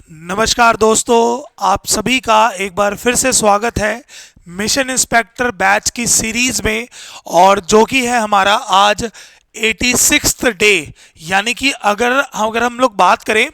नमस्कार दोस्तों, आप सभी का एक बार फिर से स्वागत है मिशन इंस्पेक्टर बैच की सीरीज में। और जो कि है हमारा आज 86th डे, यानी कि अगर हम लोग बात करें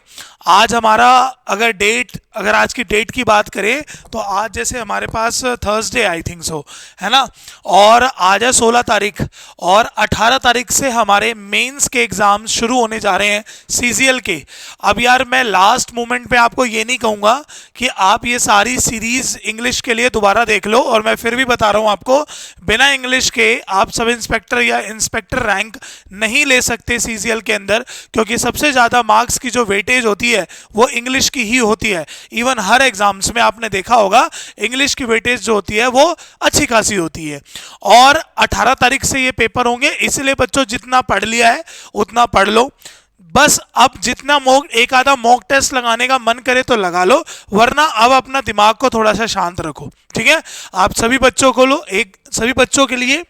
आज हमारा अगर आज की डेट की बात करें तो आज जैसे हमारे पास थर्सडे आई थिंक सो है ना, और आज है 16 तारीख और 18 तारीख से हमारे मेंस के एग्जाम शुरू होने जा रहे हैं सीजीएल के। अब यार मैं लास्ट मोमेंट पे आपको ये नहीं कहूँगा कि आप ये सारी सीरीज इंग्लिश के लिए दोबारा देख लो, और मैं फिर भी बता रहा हूँ आपको, बिना इंग्लिश के आप सब इंस्पेक्टर या इंस्पेक्टर रैंक नहीं ले सकते सीजीएल के अंदर, क्योंकि सबसे ज़्यादा मार्क्स की जो वेटेज होती है वो इंग्लिश की ही होती है। इवन हर एग्जाम्स में आपने देखा होगा इंग्लिश की वेटेज जो होती है वो अच्छी खासी होती है। और 18 तारीख से ये पेपर होंगे, इसलिए बच्चों जितना पढ़ लिया है उतना पढ़ लो। बस अब जितना एक आधा मॉक टेस्ट लगाने का मन करे तो लगा लो, वरना अब अपना दिमाग को थोड़ा सा शांत रखो, ठीक है। आप सभी बच्चों को सभी बच्चों के लिए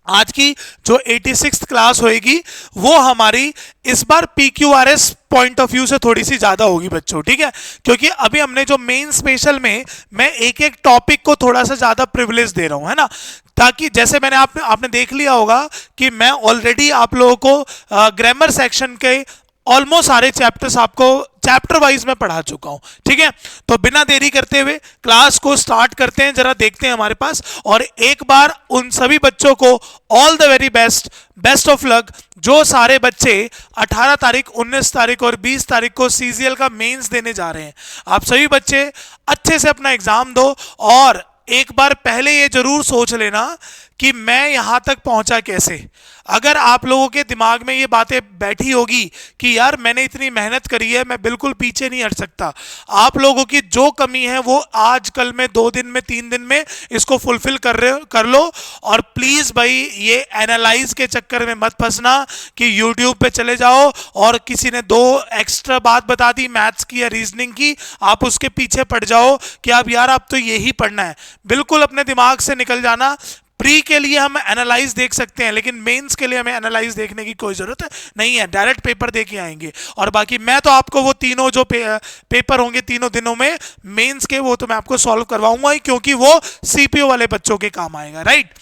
आज की जो 86th क्लास होएगी वो हमारी इस बार PQRS पॉइंट ऑफ व्यू से थोड़ी सी ज्यादा होगी बच्चों, ठीक है। क्योंकि अभी हमने जो मेन स्पेशल में मैं एक एक टॉपिक को थोड़ा सा ज्यादा प्रिविलेज दे रहा हूं, है ना, ताकि जैसे मैंने आपने देख लिया होगा कि मैं ऑलरेडी आप लोगों को ग्रामर सेक्शन के ऑलमोस्ट सारे चैप्टर्स आपको चैप्टर वाइज में पढ़ा चुका हूं, ठीक है। तो बिना देरी करते हुए क्लास को स्टार्ट करते हैं, जरा देखते हैं हमारे पास। और एक बार उन सभी बच्चों को all the very best of luck जो सारे बच्चे 18 तारीख 19 तारीख और 20 तारीख को सीजीएल का मेंस देने जा रहे हैं। आप सभी बच्चे अच्छे से अपना एग्जाम दो, और एक बार पहले ये जरूर सोच लेना कि मैं यहां तक पहुंचा कैसे। अगर आप लोगों के दिमाग में ये बातें बैठी होगी कि यार मैंने इतनी मेहनत करी है, मैं बिल्कुल पीछे नहीं हट सकता, आप लोगों की जो कमी है वो आज कल में 2 दिन में 3 दिन में इसको फुलफिल कर लो। और प्लीज भाई ये एनालाइज के चक्कर में मत फंसना कि यूट्यूब पे चले जाओ और किसी ने 2 एक्स्ट्रा बात बता दी मैथ्स की या रीजनिंग की, आप उसके पीछे पड़ जाओ कि अब यार अब तो यही पढ़ना है। बिल्कुल अपने दिमाग से निकल जाना। प्री के लिए हम एनालाइज देख सकते हैं, लेकिन मेंस के लिए हमें एनालाइज देखने की कोई जरूरत नहीं है, डायरेक्ट पेपर दे के आएंगे। और बाकी मैं तो आपको वो तीनों जो पेपर होंगे तीनों दिनों में मेंस के, वो तो मैं आपको सॉल्व करवाऊंगा ही, क्योंकि वो सीपीओ वाले बच्चों के काम आएगा, राइट।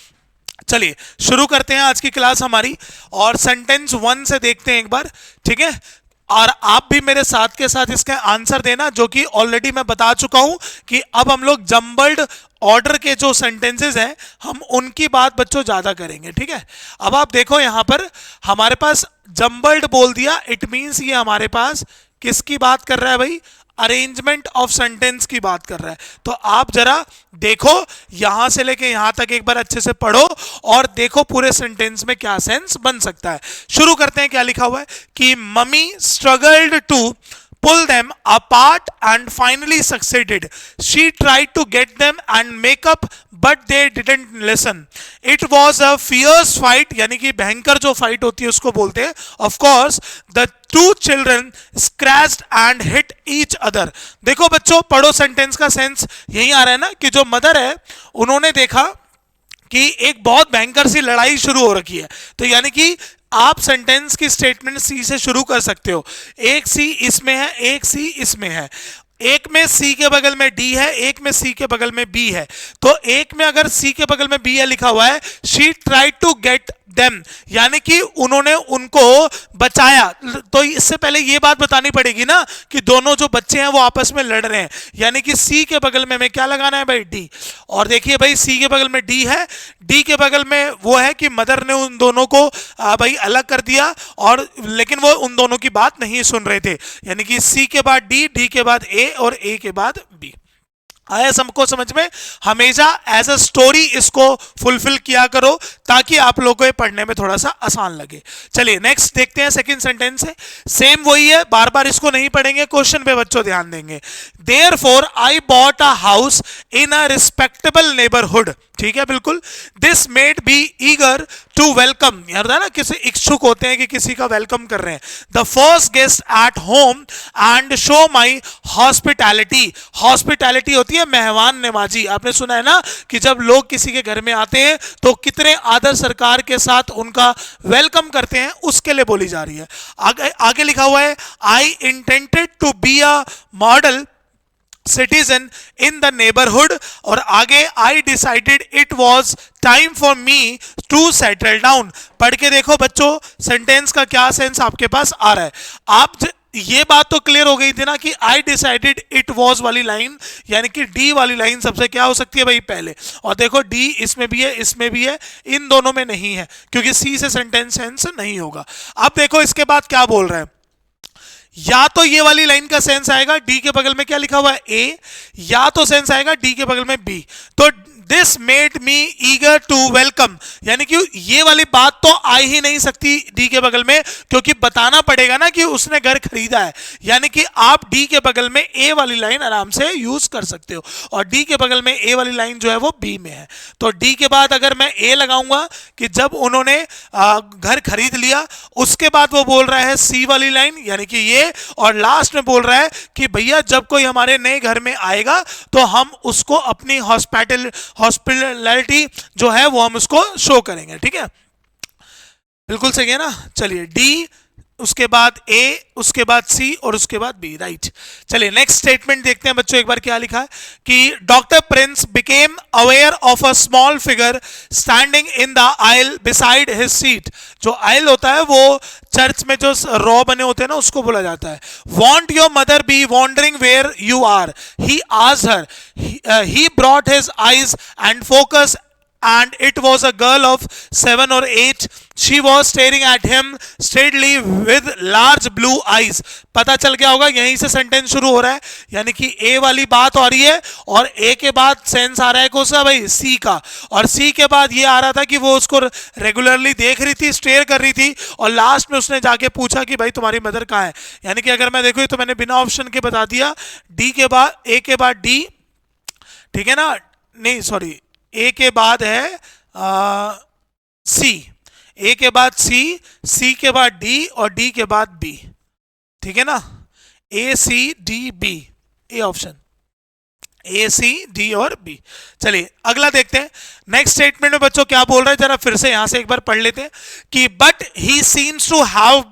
चलिए शुरू करते हैं आज की क्लास हमारी, और सेंटेंस 1 से देखते हैं एक बार, ठीक है। और आप भी मेरे साथ के साथ इसका आंसर देना, जो कि ऑलरेडी मैं बता चुका हूं कि अब हम लोग जंबल्ड ऑर्डर के जो सेंटेंसेस हैं हम उनकी बात बच्चों ज्यादा करेंगे, ठीक है। अब आप देखो यहां पर हमारे पास जंबल्ड बोल दिया, इट मींस ये हमारे पास किसकी बात कर रहा है भाई, अरेंजमेंट ऑफ सेंटेंस की बात कर रहा है। तो आप जरा देखो यहां से लेके यहां तक एक बार अच्छे से पढ़ो और देखो पूरे सेंटेंस में क्या सेंस बन सकता है। शुरू करते हैं, क्या लिखा हुआ है कि mummy struggled to pull them apart and finally succeeded. She tried to get them and make up, but they didn't listen. It was a fierce fight, यानी कि भयंकर जो फाइट होती है उसको बोलते हैं। Of course, the two children scratched and hit each other. देखो बच्चों, पढ़ो, सेंटेंस का सेंस यही आ रहा है ना कि जो मदर है उन्होंने देखा कि एक बहुत भयंकर सी लड़ाई शुरू हो रखी है। तो यानी कि आप सेंटेंस की स्टेटमेंट सी से शुरू कर सकते हो। एक सी इसमें है, एक सी इसमें है, एक में सी के बगल में डी है, एक में सी के बगल में बी है। तो एक में अगर सी के बगल में बी है लिखा हुआ है, she tried to get them, यानी कि उन्होंने उनको बचाया। तो इससे पहले ये बात बतानी पड़ेगी ना कि दोनों जो बच्चे हैं वो आपस में लड़ रहे हैं, यानी कि सी के बगल में हमें क्या लगाना है भाई, डी। और देखिए भाई सी के बगल में डी है, डी के बगल में वो है कि मदर ने उन दोनों को भाई अलग कर दिया, और लेकिन वो उन दोनों की बात नहीं सुन रहे थे, यानी कि सी के बाद डी, डी के बाद ए और ए के बाद बी। आया सबको समझ में? हमेशा एज अ स्टोरी इसको फुलफिल किया करो ताकि आप लोगों को ये पढ़ने में थोड़ा सा आसान लगे। चलिए नेक्स्ट देखते हैं, सेकंड सेंटेंस है, सेम वही है, बार बार इसको नहीं पढ़ेंगे, क्वेश्चन पे बच्चों ध्यान देंगे। Therefore I bought a house in a respectable neighborhood. ठीक है बिल्कुल। This made be eager to welcome, यार ना किसी इच्छुक होते हैं कि किसी का वेलकम कर रहे हैं। The first guest at home and show my hospitality. Hospitality होती है मेहमान नवाजी। आपने सुना है ना कि जब लोग किसी के घर में आते हैं तो कितने आदर सरकार के साथ उनका वेलकम करते हैं, उसके लिए बोली जा रही है। आगे लिखा हुआ है I intended to be a model citizen in the neighbourhood, और आगे I decided it was time for me to settle down. पढ़ के देखो बच्चों सेंटेंस का क्या सेंस आपके पास आ रहा है। ये बात तो क्लियर हो गई थी ना कि आई डिसाइडेड इट वॉज वाली लाइन, यानी कि डी वाली लाइन सबसे क्या हो सकती है भाई पहले। और देखो डी इसमें भी है, इसमें भी है, इन दोनों में नहीं है क्योंकि सी से सेंटेंस सेंस नहीं होगा। अब देखो इसके बाद क्या बोल रहे हैं, या तो ये वाली लाइन का सेंस आएगा डी के बगल में क्या लिखा हुआ है ए, या तो सेंस आएगा डी के बगल में बी। तो this made me eager to welcome, यानी कि ये वाली बात तो आ ही नहीं सकती डी के बगल में, क्योंकि बताना पड़ेगा ना कि उसने घर खरीदा है। यानी कि आप डी के बगल में ए वाली लाइन आराम से यूज कर सकते हो, और डी के बगल में ए वाली लाइन जो है वो बी में है। तो डी के बाद अगर मैं ए लगाऊंगा कि जब उन्होंने घर खरीद लिया, उसके बाद वो बोल रहा है सी वाली लाइन यानी कि ये, और लास्ट में बोल रहा है कि भैया जब कोई हमारे नए घर में आएगा तो हम उसको अपनी हॉस्पिटैलिटी जो है वो हम उसको शो करेंगे। ठीक है, बिल्कुल सही है ना। चलिए डी, उसके बाद ए, उसके बाद सी और उसके बाद बी, राइट। चलिए नेक्स्ट स्टेटमेंट देखते हैं बच्चों एक बार क्या लिखा है कि doctor Prince became aware of a small figure standing in the aisle beside his seat. जो आइल होता है वो चर्च में जो रॉ बने होते हैं ना उसको बोला जाता है। Won't your mother be wondering where you are, he asked her, he brought his eyes and focus and it was a girl of 7 or 8. She was staring at him steadily with large blue eyes. पता चल गया होगा यहीं से sentence शुरू हो रहा है, यानी कि ए वाली बात हो रही है और ए के बाद सेंस आ रहा है कौन सा भाई, सी का, और सी के बाद ये आ रहा था कि वो उसको रेगुलरली देख रही थी, स्टेयर कर रही थी, और लास्ट में उसने जाके पूछा कि भाई तुम्हारी मदर कहाँ है। यानी कि अगर मैं देखो तो मैंने बिना ऑप्शन के बता दिया, डी के बाद ए के बाद डी, ठीक है ना, नहीं सॉरी ए के बाद है सी, ए के बाद सी, सी के बाद डी और डी के बाद बी। ठीक है ना, A C D B, A option A C D और बी। चलिए अगला देखते हैं। नेक्स्ट स्टेटमेंट में बच्चों क्या बोल रहे हैं जरा फिर से यहां से एक बार पढ़ लेते हैं कि but he seems to have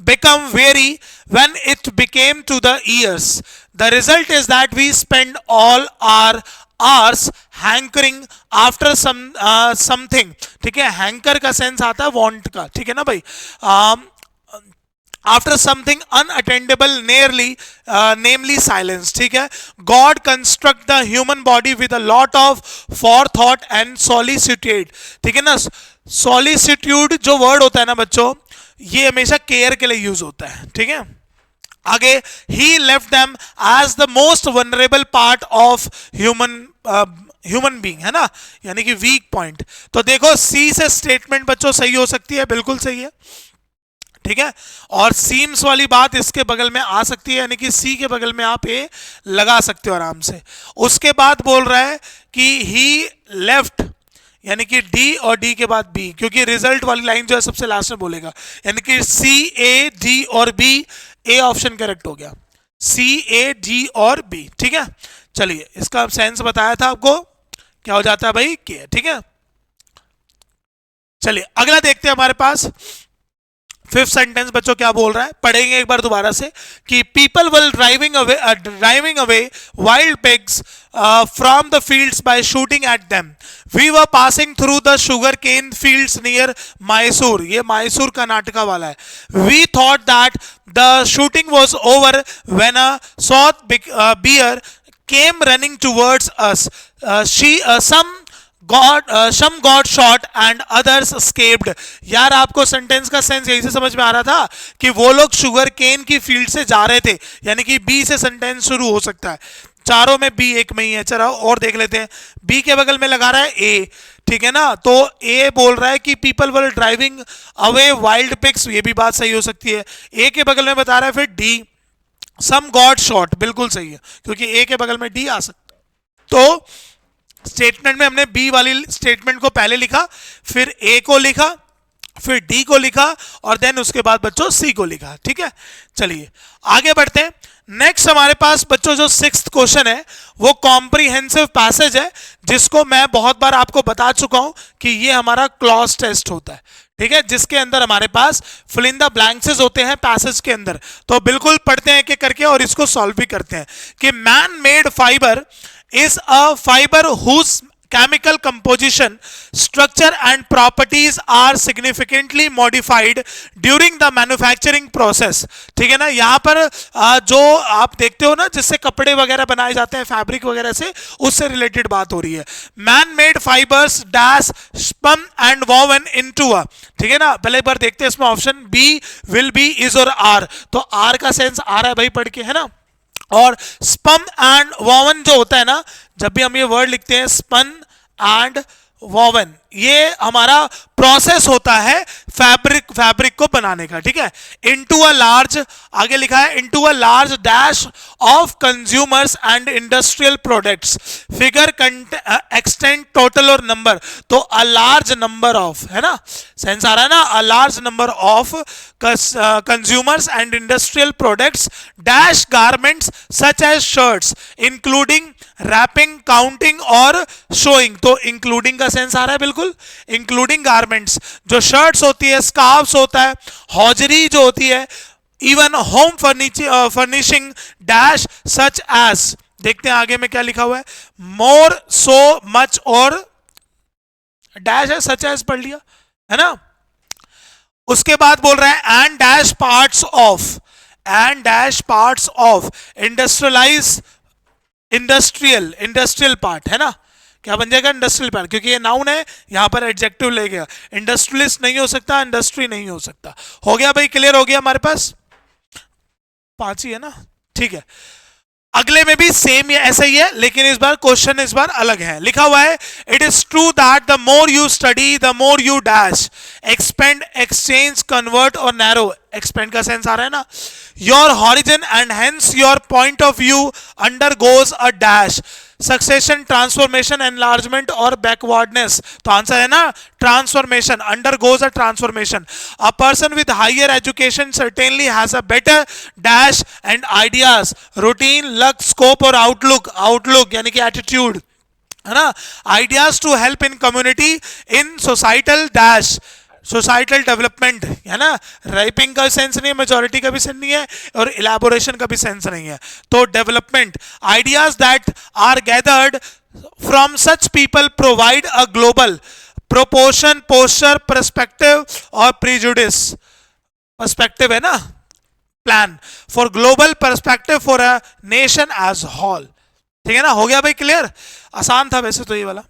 become weary when it became to the ears. The result is that we spend all our hours hankering after something. ठीक है, हैंकर का सेंस आता है वांट का, ठीक है ना भाई, after something unattainable namely silence. ठीक है, God construct the human body with a lot of forethought and solicitude. ठीक है ना, solicitude जो वर्ड होता है ना बच्चों, ये हमेशा केयर के लिए यूज होता है। ठीक है, आगे he left them as the most vulnerable part of human being, है ना, यानी कि वीक पॉइंट। तो देखो सी से स्टेटमेंट बच्चों सही हो सकती है, बिल्कुल सही है। ठीक है, और सीम्स वाली बात इसके बगल में आ सकती है, यानी कि सी के बगल में आप ए लगा सकते हो आराम से। उसके बाद बोल रहा है कि ही लेफ्ट, यानी कि डी और डी के बाद बी, क्योंकि रिजल्ट वाली लाइन जो है सबसे लास्ट में बोलेगा, यानी कि सी ए डी और बी, ए ऑप्शन करेक्ट हो गया, सी ए डी और बी। ठीक है, चलिए इसका सेंस बताया था आपको, क्या हो जाता है भाई के। ठीक है, चलिए अगला देखते हैं हमारे पास फिफ्थ सेंटेंस बच्चों क्या बोल रहा है, पढ़ेंगे एक बार दोबारा से कि people will driving away wild pigs from the fields by shooting at them. We were passing through the sugar cane fields near Mysore, ये मैसूर कर्नाटका वाला है। We thought that the shooting was over when a sloth bear came running towards us, some got shot and others escaped. यार आपको sentence का sense यही से समझ में आ रहा था कि वो लोग शुगर केन की फील्ड से जा रहे थे, यानी कि बी से सेंटेंस शुरू हो सकता है। चारों में बी एक में ही है, चलो और देख लेते हैं। बी के बगल में लगा रहा है ए, ठीक है ना, तो ए बोल रहा है कि people were driving away wild pigs, ये भी बात सही हो सकती है। ए के बगल में बता रहा है फिर डी, सम गॉट शॉट, बिल्कुल सही है क्योंकि ए के बगल में डी आ सकता है। तो स्टेटमेंट में हमने बी वाली स्टेटमेंट को पहले लिखा, फिर ए को लिखा, फिर डी को लिखा और देन उसके बाद बच्चों सी को लिखा। ठीक है, चलिए आगे बढ़ते हैं। नेक्स्ट हमारे पास बच्चों जो 6th क्वेश्चन है वो कॉम्प्रिहेंसिव पैसेज है, जिसको मैं बहुत बार आपको बता चुका हूं कि ये हमारा क्लॉज टेस्ट होता है। ठीक है, जिसके अंदर हमारे पास फिल इन द ब्लैंक्सेस होते हैं पैसेज के अंदर। तो बिल्कुल पढ़ते हैं एक करके और इसको सॉल्व भी करते हैं कि man made fibre is a fiber whose chemical composition, structure and properties are significantly modified during the manufacturing process। ठीक है ना, यहां पर जो आप देखते हो ना जिससे कपड़े वगैरह बनाए जाते हैं फैब्रिक वगैरह से, उससे रिलेटेड बात हो रही है। Man made fibres dash spun and woven into a, ठीक है ना, पहले एक बार देखते हैं इसमें option B, will B, is और आर। तो आर का सेंस आ रहा है भाई पढ़ के, है ना। और स्पन एंड वोवन जो होता है ना, जब भी हम ये वर्ड लिखते हैं स्पन एंड वोवन, ये हमारा प्रोसेस होता है फैब्रिक को बनाने का। ठीक है, इनटू अ लार्ज, आगे लिखा है into a large dash of consumers and industrial products, figure extend total और नंबर। तो अ लार्ज नंबर ऑफ, है ना, सेंस आ रहा है ना, a large number of consumers and industrial products dash garments such as shirts including wrapping, counting और showing. तो इंक्लूडिंग का सेंस आ रहा है बिल्कुल, इंक्लूडिंग गारमेंट्स, जो शर्ट्स होती है, स्कार्फ्स होता है, हौजरी जो होती है, even home furnishing dash such as, देखते हैं आगे में क्या लिखा हुआ है, मोर, सो मच और डैश है, सच एज पढ़ लिया, है ना। उसके बाद बोल रहा है and dash parts of, and dash parts of industrial part, है ना। क्या बन जाएगा, इंडस्ट्रियल पार्ट, क्योंकि ये नाउन है, यहां पर एडजेक्टिव ले गया, इंडस्ट्रियलिस्ट नहीं हो सकता, इंडस्ट्री नहीं हो सकता। हो गया भाई, क्लियर हो गया हमारे पास, 5 ही है ना, ठीक है। अगले में भी सेम ऐसा ही है, लेकिन इस बार क्वेश्चन इस बार अलग है। लिखा हुआ है it is true that the more you study the more you dash expand, exchange, convert और नैरो, एक्सपेंड का सेंस आ रहा है ना, your horizon and hence your point of view undergoes a dash succession, transformation, enlargement और backwardness. तो answer है ना transformation, undergoes a transformation. A person with higher education certainly has a better dash and ideas, routine, luck, scope और outlook, outlook यानी कि attitude, है ना, ideas to help in community, in societal dash, societal development, है ना, ripening का sense नहीं है, मेजॉरिटी का भी सेंस नहीं है और इलेबोरेशन का भी सेंस नहीं है। तो development, ideas that are gathered from such people provide a global proportion, posture, perspective और प्रीजुडिस, पर्सपेक्टिव है ना, plan for global perspective for a nation as whole. ठीक है ना, हो गया भाई क्लियर, आसान था वैसे तो ये वाला।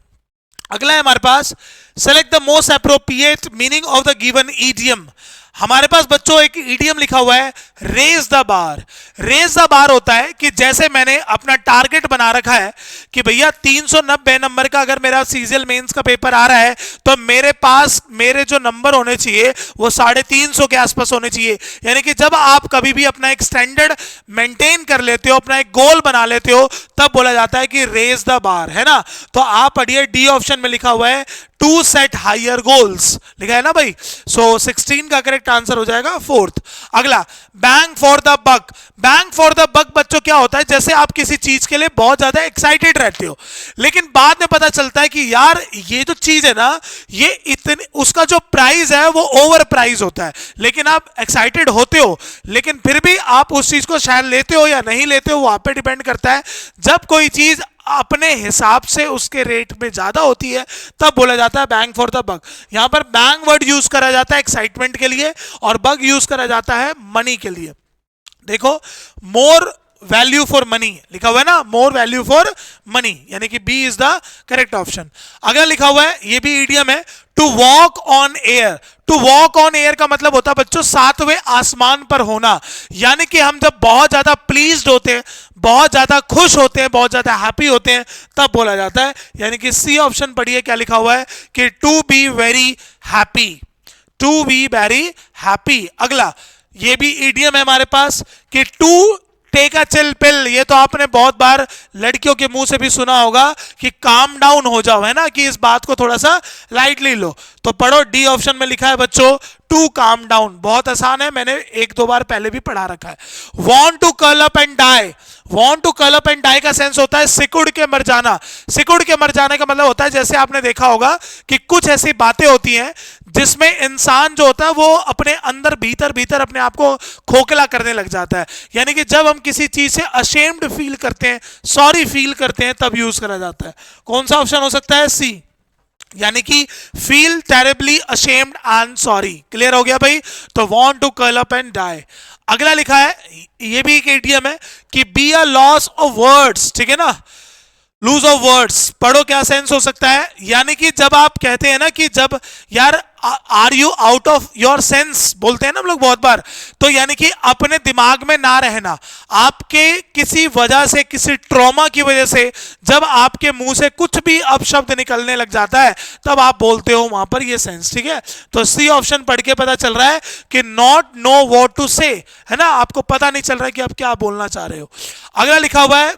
अगला है हमारे पास select the most appropriate meaning of the given idiom. हमारे पास बच्चों एक ईडियम लिखा हुआ है raise the bar. Raise the bar होता है कि जैसे मैंने अपना टारगेट बना रखा है कि भैया 390 नंबर का अगर मेरा सीजीएल मेंस का पेपर आ रहा है तो मेरे पास मेरे जो नंबर होने चाहिए वो 350 के आसपास होने चाहिए। यानी कि जब आप कभी भी अपना एक स्टैंडर्ड मेंटेन कर लेते हो, अपना एक गोल बना लेते हो, तब बोला जाता है कि रेज द बार, है ना। तो आप पढ़िए डी ऑप्शन में लिखा हुआ है टू सेट हायर गोल्स, लिखा है ना भाई। सो 16 का करेक्ट आंसर हो जाएगा 4th। अगला bang for the buck. Bang for the buck बच्चों क्या होता है, जैसे आप किसी चीज के लिए बहुत ज्यादा एक्साइटेड रहते हो, लेकिन बाद में पता चलता है कि यार ये जो चीज है ना, ये इतनी, उसका जो प्राइस है वो ओवर प्राइस होता है, लेकिन आप एक्साइटेड होते हो, लेकिन फिर भी आप उस चीज को शायद लेते हो या नहीं लेते हो, वो आप पे डिपेंड करता है। जब कोई चीज अपने हिसाब से उसके रेट में ज्यादा होती है तब बोला जाता है बैंग फॉर द बक। यहां पर बैंग वर्ड यूज करा जाता है एक्साइटमेंट के लिए और बग यूज करा जाता है मनी के लिए। देखो मोर वैल्यू फॉर मनी लिखा हुआ है ना, मोर वैल्यू फॉर मनी, यानी कि B is the correct option. अगर लिखा हुआ है, ये भी ईडियम है, to walk on air. To walk on air का मतलब होता है बच्चों सातवें आसमान पर होना, यानी कि हम जब बहुत ज्यादा प्लीज्ड होते हैं, बहुत ज्यादा खुश होते हैं, बहुत ज्यादा हैप्पी होते हैं, तब बोला जाता है। यानी कि सी ऑप्शन पढ़िए क्या लिखा हुआ है कि to be very happy, to be very happy. अगला ये भी ईडियम है हमारे पास कि to take a chill pill, ये तो आपने बहुत बार लड़कियों के मुंह से भी सुना होगा कि काम डाउन हो जाओ, है ना, कि इस बात को थोड़ा सा लाइटली लो। तो पढ़ो, डी ऑप्शन में लिखा है बच्चों टू काम डाउन, बहुत आसान है, मैंने एक दो बार पहले भी पढ़ा रखा है। Want to curl up and die, want to curl up and die का सेंस होता है सिकुड़ के मर जाना। सिकुड़ के मर जाने का मतलब होता है, जैसे आपने देखा होगा कि कुछ ऐसी बातें होती हैं जिसमें इंसान जो होता है वो अपने अंदर भीतर भीतर अपने आप को खोखला करने लग जाता है। यानी कि जब हम किसी चीज से अशेम्ड फील करते हैं, सॉरी फील करते हैं, तब यूज करा जाता है। कौन सा ऑप्शन हो सकता है? सी, यानी कि feel terribly ashamed and sorry. Clear हो गया भाई? तो want to curl up and die. अगला लिखा है, ये भी एक इडियम है कि be a loss of words, ठीक है ना, लूज ऑफ वर्ड्स। पढ़ो क्या सेंस हो सकता है, यानी कि जब आप कहते हैं ना कि जब यार are you out of your sense, बोलते हैं ना हम लोग बहुत बार, तो यानी कि अपने दिमाग में ना रहना, आपके किसी वजह से, किसी ट्रॉमा की वजह से जब आपके मुंह से कुछ भी अपशब्द निकलने लग जाता है तब आप बोलते हो, वहां पर ये सेंस, ठीक है। तो सी ऑप्शन पढ़ के पता चल रहा है कि नॉट नो व्हाट टू से, है ना, आपको पता नहीं चल रहा है कि आप क्या बोलना चाह रहे हो। अगला लिखा हुआ है,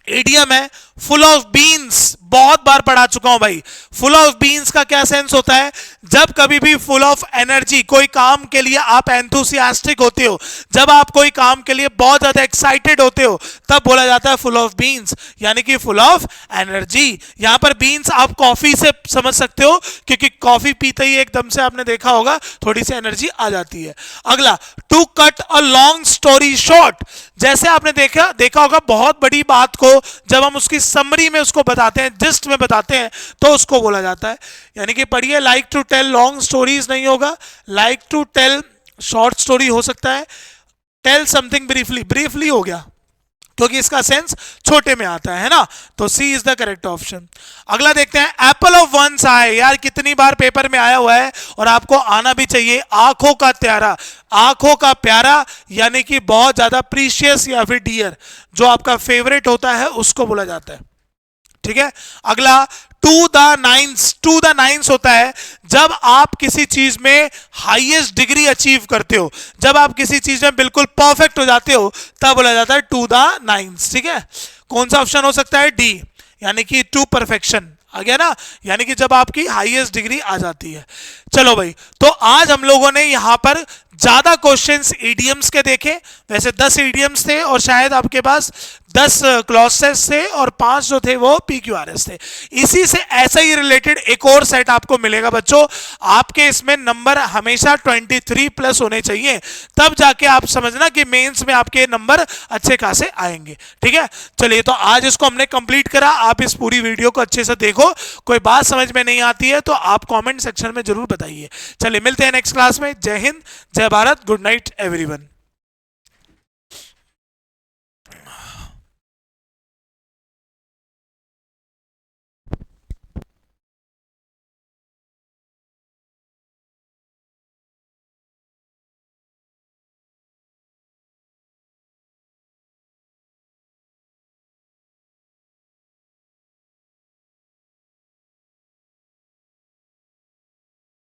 इडियम है फुल ऑफ बीन्स, बहुत बार पढ़ा चुका हूं भाई। फुल ऑफ बीन्स का क्या सेंस होता है? जब कभी भी फुल ऑफ एनर्जी, कोई काम के लिए आप एंथुसियास्टिक होते हो, जब आप कोई काम के लिए बहुत ज्यादा एक्साइटेड होते हो, तब बोला जाता है फुल ऑफ बीन्स, यानी कि फुल ऑफ एनर्जी। यहां पर बीन्स आप कॉफी से समझ सकते हो, क्योंकि कॉफी पीते ही एकदम से आपने देखा होगा थोड़ी सी एनर्जी आ जाती है। अगला, to cut a long story short, जैसे आपने देखा होगा बहुत बड़ी बात को जब हम उसकी समरी में उसको बताते हैं, जिस्ट में बताते हैं, तो उसको बोला जाता है। यानी कि पढ़िए, like to tell long stories नहीं होगा, like to tell short story हो सकता है, टेल समथिंग ब्रीफली, ब्रीफली हो गया क्योंकि इसका सेंस छोटे में आता है ना। तो सी इज द करेक्ट ऑप्शन। अगला देखते हैं, एप्पल ऑफ वंस आई, यार कितनी बार पेपर में आया हुआ है और आपको आना भी चाहिए। आंखों का प्यारा, आंखों का प्यारा यानी कि बहुत ज्यादा प्रीशियस या फिर डियर, जो आपका फेवरेट होता है उसको बोला जाता है, ठीक है। अगला, to the nines, to the nines होता है जब आप किसी चीज में हाईएस्ट डिग्री अचीव करते हो, जब आप किसी चीज में बिल्कुल परफेक्ट हो जाते हो, तब बोला जाता है टू द नाइन्स, ठीक है। कौन सा ऑप्शन हो सकता है? डी, यानी कि टू परफेक्शन आ गया ना, यानी कि जब आपकी हाईएस्ट डिग्री आ जाती है। चलो भाई, तो आज हम लोगों ने यहां पर ज्यादा क्वेश्चंस ईडियम्स के देखे, वैसे 10 ईडियम्स थे और शायद आपके पास 10 क्लॉसेस थे और 5 जो थे वो PQRS थे। इसी से ऐसा ही रिलेटेड एक और सेट आपको मिलेगा बच्चों। आपके इसमें नंबर हमेशा 23+ होने चाहिए, तब जाके आप समझना कि मेंस में आपके नंबर अच्छे खासे आएंगे, ठीक है। चलिए, तो आज इसको हमने कंप्लीट करा। आप इस पूरी वीडियो को अच्छे से देखो, कोई बात समझ में नहीं आती है तो आप कॉमेंट सेक्शन में जरूर बताइए। चलिए, मिलते हैं नेक्स्ट क्लास में। जय हिंद, जय भारत, गुड नाइट एवरीवन।